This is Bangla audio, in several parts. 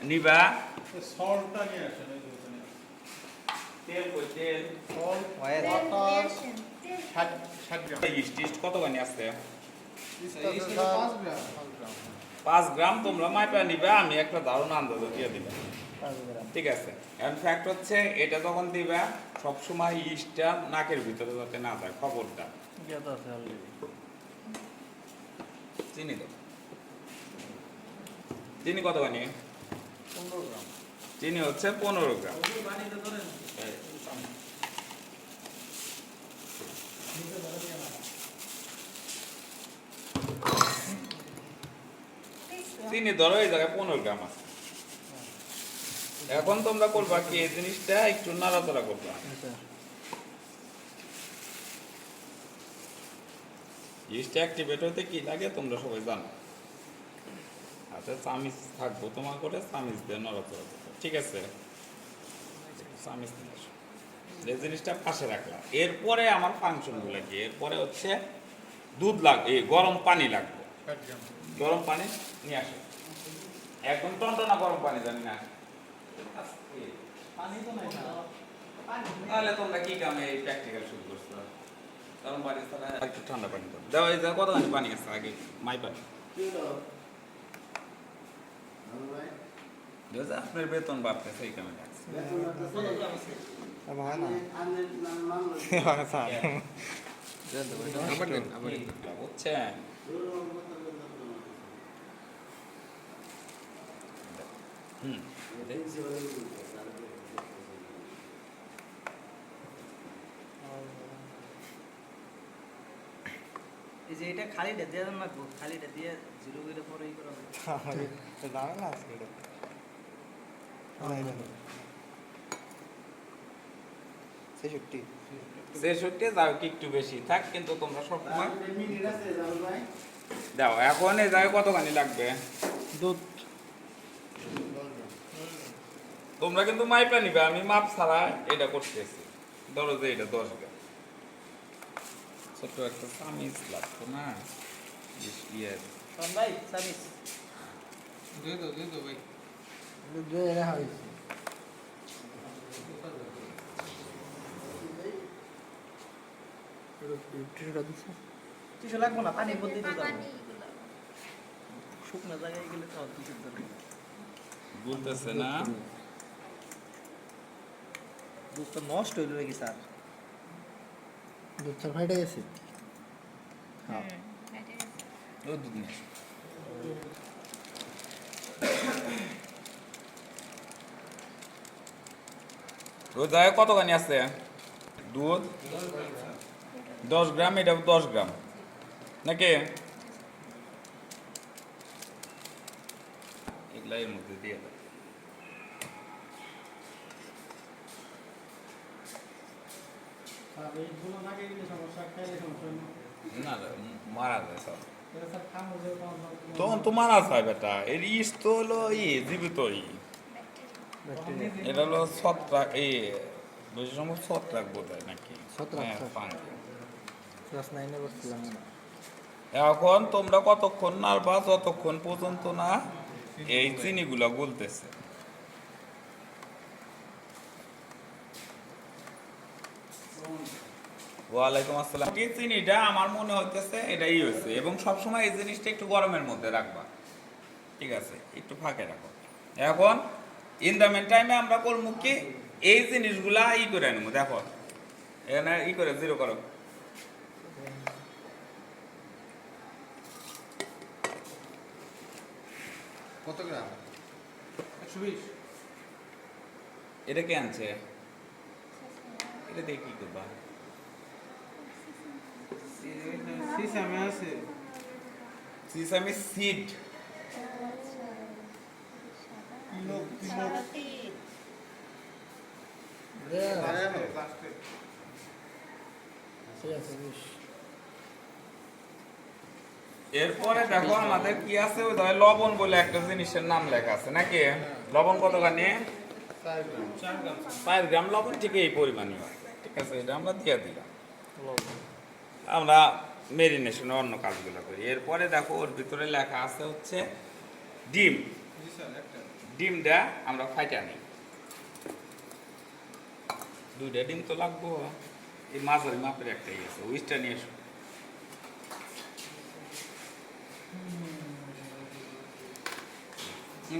নিবা সল্টটা নিয়ে আসেন এই দোকানে তেল কই তেল সল্ট ওয়াটার ওয়াটার 60 গ্রাম ইস্ট কত গানি আছে এই 5 গ্রাম 5 গ্রাম তোমরা মাইপা নিবা আমি একটা ধারণা আন্দাজে দিয়ে দিবা 5 গ্রাম ঠিক আছে এখন ফ্যাক্ট হচ্ছে এটা যখন দিবা সব সময় ইস্টটা নাকের ভিতরে যাতে না যায় খবরটা যত আছে অলরেডি চিনি দাও চিনি কত গানি 15 গ্রাম চিনি হচ্ছে 15 গ্রাম পানিতে ধরেন চিনি ধরো এই জায়গায় 15 গ্রাম আছে এখন তোমরা করবা কি এই জিনিসটা একটু নাড়াচাড়া করবা ইস্ট অ্যাক্টিভেট হতে কি লাগে তোমরা সবাই জানো আচ্ছা চামিচ থাকবো তোমার করে চামিচ দিয়ে নড়াচড়া করবো ঠিক আছে চামিচ নিয়ে আসো এই জিনিসটা পাশে রাখলাম এরপরে আমার ফাংশনগুলো কি এরপরে হচ্ছে দুধ লাগবে গরম পানি লাগবে 60 গ্রাম গরম পানি নিয়ে আসো একদম টনটনা গরম পানি জানি না পানি তো নাই না তাহলে তোমরা কি কামে এই প্র্যাকটিক্যাল শুরু করছো গরম পানি ছাড়া একটু ঠান্ডা পানি দাও দাও এই কত পানি আছে আগে মাই পানি আপনার বেতন বাড়তেছে এই কামে লাগছে বুঝছেন হুম এই যে এটা খালিটা দিয়ে দেন না গো খালিটা দিয়ে জিরো করে পরে ই করা হবে তো দাঁড়া না আজকে এটা ছেষট্টি ছেষট্টি যাও কি একটু বেশি থাক কিন্তু তোমরা সব সময় দাও এখন এই জায়গায় কতখানি লাগবে দুধ তোমরা কিন্তু মাইপা নিবে আমি মাপ ছাড়া এটা করতেছি ধরো যে এটা 10 গ্রাম ছোট্ট একটা চামিচ লাগতো না ইয়ের শোন ভাই সামিস দিয়ে দাও ভাই দুধ দিয়ে এনে হয়েছে কিছু লাগবো না পানি বলতে দিতে যাবো শুকনো জায়গায় গেলে তো কিছু দরকার বলতেছে না দুধ তো নষ্ট হইল নাকি স্যার দুধ চাল ফাইটে গেছে ও দুধ নিয়ে আসো। ওই জায়গায় কতখানি আছে দুধ 10 গ্রাম এটা 10 গ্রাম নাকি এগুলা এর মধ্যে দিয়ে দাও আর এইগুলো না গেলে সমস্যা খাইলে সমস্যা না মারা যায় সব এটা স্যার খামো যে তখন তো মারা যায় বেটা এর ইস তো হলো জীবিত এটা হলো ছত্রাক বেশি সময় ছত্রাক বোধ হয় নাকি ছত্রাক, হ্যাঁ, ছত্রাক। ফাঙ্গি। ক্লাস 9 পড়ছিলাম এখন তোমরা কতক্ষণ নাড়বা যতক্ষণ পর্যন্ত না এই চিনিগুলা গলতেছে ওয়ালাইকুম আসসালাম এই চিনিটা আমার মনে হইতেছে এটাই হয়েছে এবং সবসময় এই জিনিসটা একটু গরমের মধ্যে রাখবা ঠিক আছে একটু ফাঁকে রাখো এখন ইন দ্য মেন টাইমে আমরা করবো কি এই জিনিসগুলা করে নেবো দেখো এখানে করে জিরো করো কত গ্রাম 120 এটা কে আনছে এটা দিয়ে কি করবা সিসামে আছে সিসামি সিড কিলো লাস্টে ঠিক আছে বেশ এরপরে দেখো আমাদের কি আছে ওই ধর লবণ বলে একটা জিনিসের নাম লেখা আছে নাকি লবণ কতখানি 4 গ্রাম 5 গ্রাম লবণ ঠিক এই পরিমাণই হয় ঠিক আছে এটা আমরা দিয়ে দিলাম আমরা মেরিনেশনে অন্য কাজগুলো করি এরপরে দেখো ওর ভিতরে লেখা আছে হচ্ছে ডিম জি স্যার একটা ডিমটা আমরা ফাইটা নিই। 2টা ডিম তো লাগবো। এই মাঝারি মাপের একটাই আছে, উইচটা নিয়ে এসো।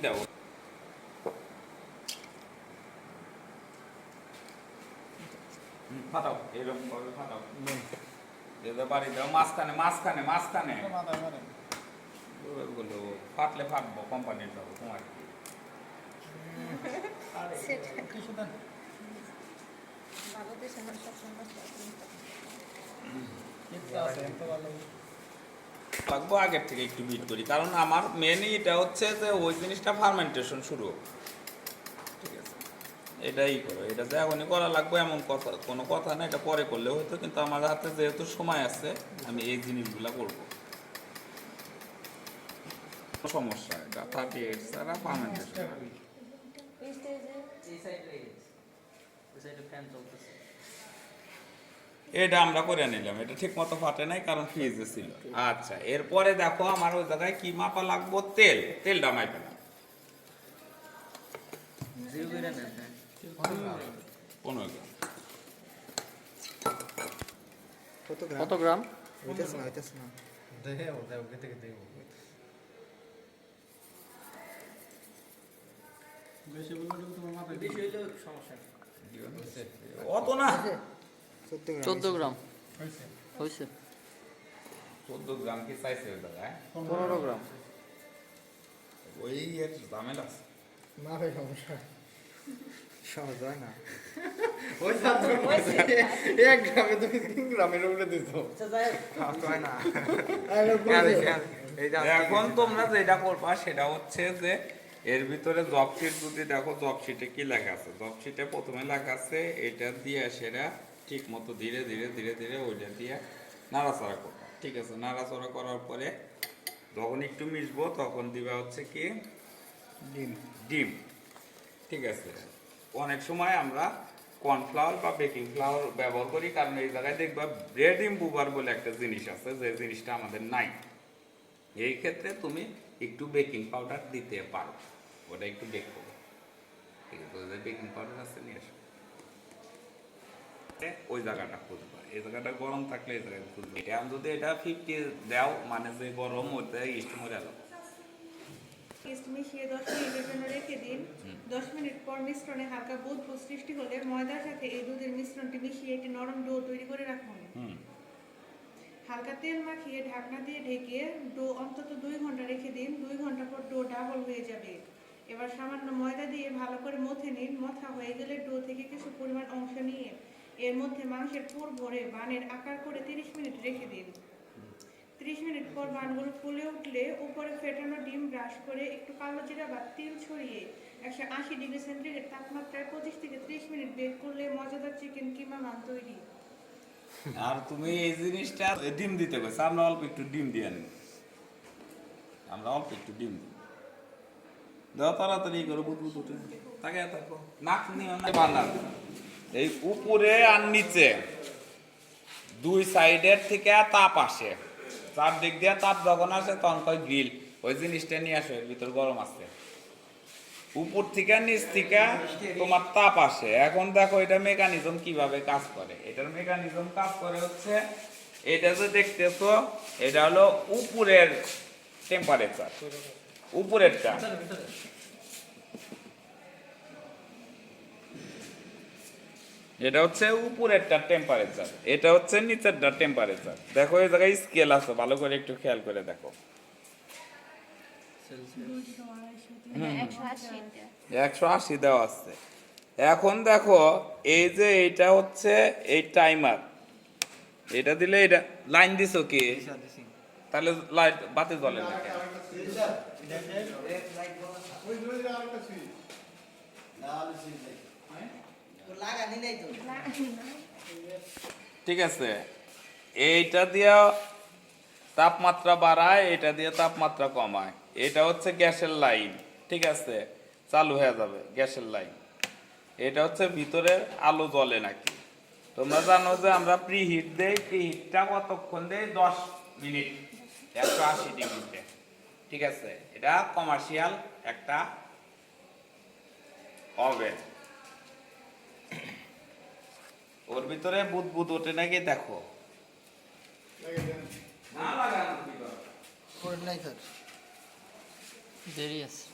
দাও ফাটাও, এরকম ভাবে ফাটাও। এটা বাড়ি দাও মাঝখানে মাঝখানে মাঝখানে। মাথায় মারে ওগুলো ফাটলে ফাটবো, কোম্পানির যাবো তোমার কি। কিছু দেন কিচ্ছু আছে এত ভালো লাগবো আগের থেকে একটু বিট করি, কারণ আমার মেনই এটা হচ্ছে যে ওই জিনিসটা ফার্মেন্টেশন শুরু হোক। ঠিক আছে, এটাই করো, এটা যে এখনই করা লাগবে এমন কথা কোনো কথা না, এটা পরে করলে হয়তো, কিন্তু আমার হাতে যেহেতু সময় আছে আমি এই জিনিসগুলো করব। সমস্যা এটা 38 ছাড়া ফার্মেন্টেশন। এই সাইডে রেখে দিছি। এই সাইডে ফ্যান চলতেছে। এটা আমরা করে নিলাম, এটা ঠিক মতো ফাটে নাই কারণ ফ্রিজে ছিল। আচ্ছা, এরপরে দেখো আমার ওই জায়গায় কি মাপা লাগবো, তেলটা মাইপে না। 0 করে নেন, হ্যাঁ। 15 গ্রাম। কত গ্রাম হইতেছে না দেও দেও কেটে কেটে দেও বেশি বললে কিন্তু তোমার মাথায় বেশি হইলেও সমস্যা নেই। অত না, 14 গ্রাম হয়েছে হইছে 14 গ্রাম কি চাইছে ওই জায়গায়? 15 গ্রাম ওই এর ঝামেলা আছে। মাপে সমস্যা সহজ হয় না ওই ছাত্র 1 গ্রামে তুমি 3 গ্রামের উপরে দিছো আচ্ছা যাই হোক, হয় না এখন তোমরা যেটা করবা সেটা হচ্ছে যে এর ভিতরে জব শিট যদি দেখো, জব শিটে কি লেখা আছে, জব শিটে প্রথমে লেখা আছে এটা দিয়ে সেটা ঠিক মতো ধীরে ধীরে ধীরে ধীরে ওইটা দিয়ে নাড়াচাড়া করবা। ঠিক আছে, নাড়াচাড়া করার পরে যখন একটু মিশবো তখন দিবা হচ্ছে কি ডিম। ঠিক আছে, অনেক সময় আমরা কর্নফ্লাওয়ার বা বেকিং ফ্লাওয়ার ব্যবহার করি, কারণ এই জায়গায় দেখবা ব্রেড ইম্বুবার বলে একটা জিনিস আছে, যে জিনিসটা আমাদের নাই। এই ক্ষেত্রে তুমি একটু বেকিং পাউডার দিতে পারো, ওটা একটু বেক করো। ঠিক আছে, ওই বেকিং পাউডার আছে নিয়ে এসো। ওই জায়গাটা খুঁজবা, এই জায়গাটা গরম থাকলে এই জায়গায় খুঁজবে। এটা যদি এটা 50 দাও, মানে যে গরম ওটা ইস্ট মরে গেল। ইস্ট মিশিয়ে 10 মিনিটের জন্য রেখে দিন। 10 মিনিট পর মিশ্রণে হালকা বুদবুদ সৃষ্টি হলে ময়দার সাথে এই দুধের মিশ্রণটি মিশিয়ে একটি নরম ডো তৈরি করে রাখুন। হালকা তেল মাখিয়ে ঢাকনা দিয়ে ঢেকে ডো অন্তত 2 ঘন্টা রেখে দিন। 2 ঘন্টা পর ডো ডাবল হয়ে যাবে। এবার সামান্য ময়দা দিয়ে ভালো করে মথে নিন। মথা হয়ে গেলে ডো থেকে কিছু পরিমাণ অংশ নিয়ে এর মধ্যে মাংসের পুর ভরে বানের আকার করে 30 মিনিট রেখে দিন। 30 মিনিট পর বানগুলো ফুলে উঠলে উপরে ফেটানো ডিম ব্রাশ করে একটু কালো জিরা বা তিল ছড়িয়ে 180 ডিগ্রি সেন্টিগ্রেড তাপমাত্রায় 25 থেকে 30 মিনিট বেক করলে মজাদার চিকেন কিমা মান তৈরি। আর তুমি এই জিনিসটা ডিম দিতে কইছো, আমরা অল্প একটু ডিম দিয়ে আনি, আমরা অল্প একটু ডিম দিই। দাও তাড়াতাড়ি করে বুদবুদ উঠে তাকে থাকো, নাক নিয়ে না বানান। এই উপরে আর নিচে 2 সাইডের থেকে তাপ আসে, চারদিক দিয়ে তাপ যখন আসে তখন কয় গ্রিল। ওই জিনিসটা নিয়ে আসো, এর ভিতর গরম আছে। উপর থেকে নিচ থেকে তোমার তাপ আসে। এখন দেখো এটা মেকানিজম কিভাবে কাজ করে। এটার মেকানিজম কাজ করে হচ্ছে, এটা যে দেখতেছো এটা হলো উপরের টেম্পারেচার, উপরেরটা। এটা হচ্ছে উপরেরটা টেম্পারেচার, এটা হচ্ছে নিচেরটা টেম্পারেচার। দেখো এই জায়গায় স্কেল আছে, ভালো করে একটু খেয়াল করে দেখো। 180 দেওয়া আছে। এখন দেখো এই যে এইটা হচ্ছে এই টাইমার, এটা দিলে এটা লাইন দিছো কি, তাহলে লাইট বাতি জ্বলে না কেন? লাগানি নাই তো। ঠিক আছে, এইটা দিয়ে তাপমাত্রা বাড়ায়, এটা দিয়ে তাপমাত্রা কমায়। এটা হচ্ছে গ্যাসের লাইন। ঠিক আছে, চালু হয়ে যাবে গ্যাসের লাইন। এটা হচ্ছে ভিতরের আলো জ্বলে নাকি। তোমরা জানো যে আমরা প্রিহিট দেই, প্রিহিটটা কতক্ষণ দেই, 10 মিনিট 180 ডিগ্রিতে। ঠিক আছে, এটা কমার্শিয়াল একটা ওভেন ওর ভিতরে বুদবুদ ওঠে নাকি দেখো না লাগানো কি দরকার করে নাই স্যার দেরি আছে